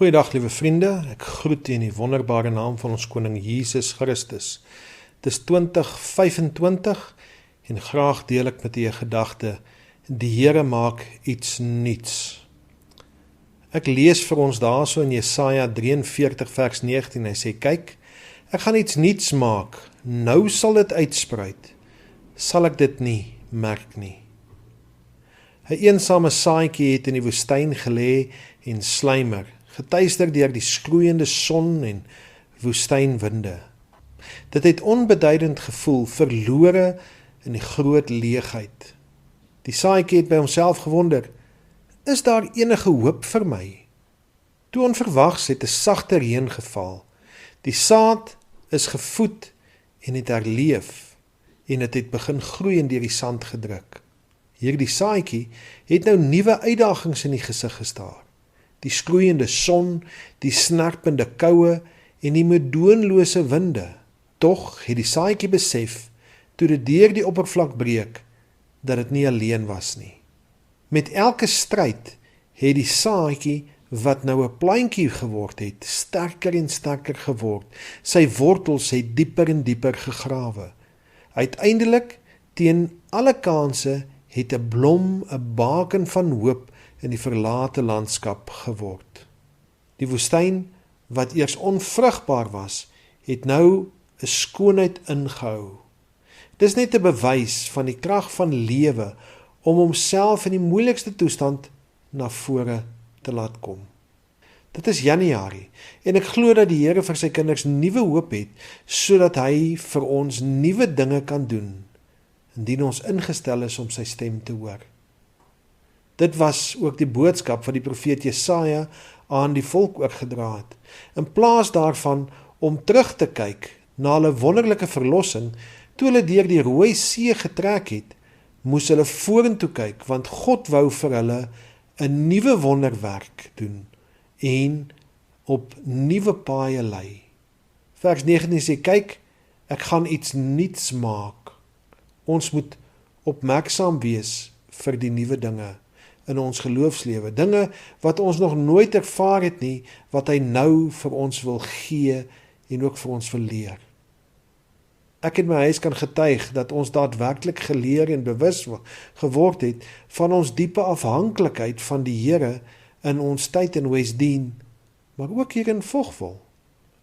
Goeiedag liewe vriende, ek groet u in die wonderbare naam van ons koning Jesus Christus. Het is 2025 en graag deel ek met u 'n gedagte, die Here maak iets nuuts. Ek lees vir ons daarso in Jesaja 43 vers 19, hy sê, kyk, ek gaan iets nuuts maak, nou sal dit uitspruit, sal ek dit nie merk nie. 'n eensame saadjie het in die woestyn gelê en slymer, getuister deur die skroeiende son en woestynwinde. Dit het onbeduidend gevoel, verlore in die groot leegheid. Die saadjie het by homself gewonder, is daar enige hoop vir my? Toe onverwags het 'n sagte reën geval. Die saad is gevoed en het herleef en dit het begin groei en deur die sand gedruk. Hierdie saadjie het nou nuwe uitdagings in die gesig gestaar. Die skroeiende son, die snerpende koue en die meedoenlose winde. Tog het die saadjie besef, toe dit deur die oppervlak breek, dat dit nie alleen was nie. Met elke stryd het die saadjie, wat nou 'n plantjie geword het, sterker en sterker geword. Sy wortels het dieper en dieper gegrawe. Uiteindelik, teen alle kanse, het 'n blom, 'n baken van hoop in die verlate landskap geword. Die woestyn, wat eers onvrugbaar was, het nou 'n skoonheid ingehou. Dis net 'n bewys van die krag van lewe om homself in die moeilikste toestand na vore te laat kom. Dit is Januarie en ek glo dat die Here vir sy kinders nuwe hoop het, sodat hy vir ons nuwe dinge kan doen, indien ons ingestel is om sy stem te hoor. Dit was ook die boodskap wat die profeet Jesaja aan die volk oorgedra het. In plaas daarvan om terug te kyk na hulle wonderlike verlossing, toe hulle deur die Rooi See getrek het, moes hulle vorentoe kyk, want God wou vir hulle 'n nuwe wonderwerk doen en op nuwe paaie lei. Vers 19 sê, kyk, ek gaan iets nuuts maak. Ons moet opmerksaam wees vir die nuwe dinge in ons geloofslewe, dinge wat ons nog nooit ervaar het nie, wat hy nou vir ons wil gee en ook vir ons wil leer. Ek in my huis kan getuig dat ons daadwerklik geleer en bewus geword het van ons diepe afhanklikheid van die Here in ons tyd in Westdene, maar ook hier in Vogwel.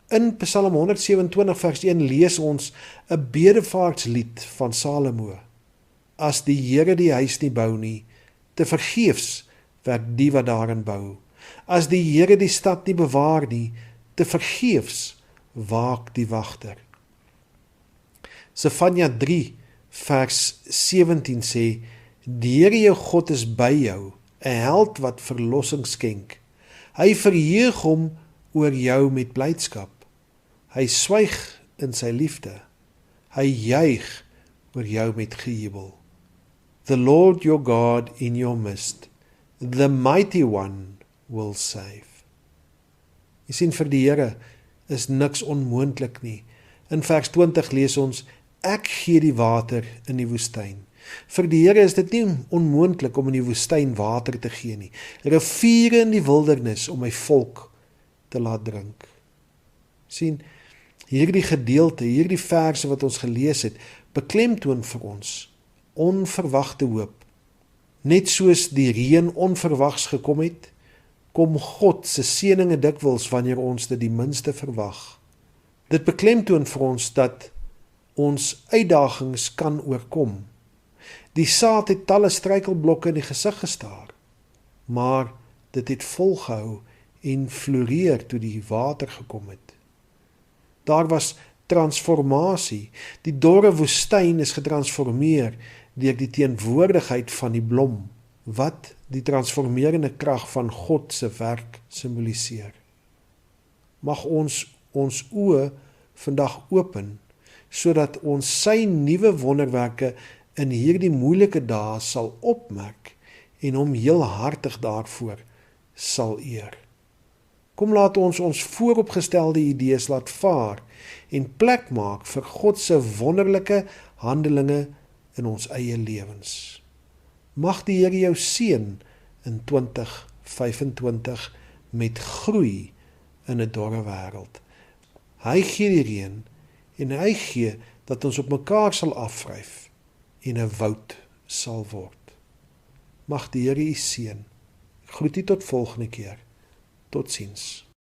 In Psalm 127 vers 1 lees ons 'n bedevaartslied van Salomo. As die Here die huis nie bou nie, te vergeefs werk die wat daarin bou. As die Here die stad nie bewaar nie, te vergeefs waak die wagter. Sefanja 3 vers 17 sê, die Here jou God is by jou, 'n held wat verlossing skenk. Hy verheug hom oor jou met blydskap. Hy swyg in sy liefde. Hy juig oor jou met gejubel. The Lord your God in your midst, the mighty one will save. Jy sien, vir die Here is niks onmoontlik nie. In vers 20 lees ons, ek gee die water in die woestyn. Vir die Here is dit nie onmoontlik om in die woestyn water te gee nie. Riviere in die wildernis om my volk te laat drink. Sien, hierdie gedeelte, hierdie verse wat ons gelees het, beklemtoon vir ons onverwagte hoop. Net soos die reën onverwags gekom het, kom God se seëninge dikwels wanneer ons dit die minste verwag. Dit beklemtoon vir ons dat ons uitdagings kan oorkom. Die saad het talle struikelblokke in die gesig gestaar, maar dit het volgehou en floreer toe die water gekom het. Daar was transformasie. Die dorre woestyn is getransformeer deur die teenwoordigheid van die blom, wat die transformerende krag van God se werk simboliseer. Mag ons oë vandag open, sodat ons sy nuwe wonderwerke in hierdie moeilike dae sal opmerk en hom heel hartig daarvoor sal eer. Kom laat ons vooropgestelde idees laat vaar en plek maak vir God se wonderlike handelinge in ons eie lewens. Mag die Here jou seën in 2025 met groei in 'n dorre wêreld. Hy gee die reën en hy gee dat ons op mekaar sal afvryf en 'n woud sal word. Mag die Here u seën. Groet u tot volgende keer. Totsiens.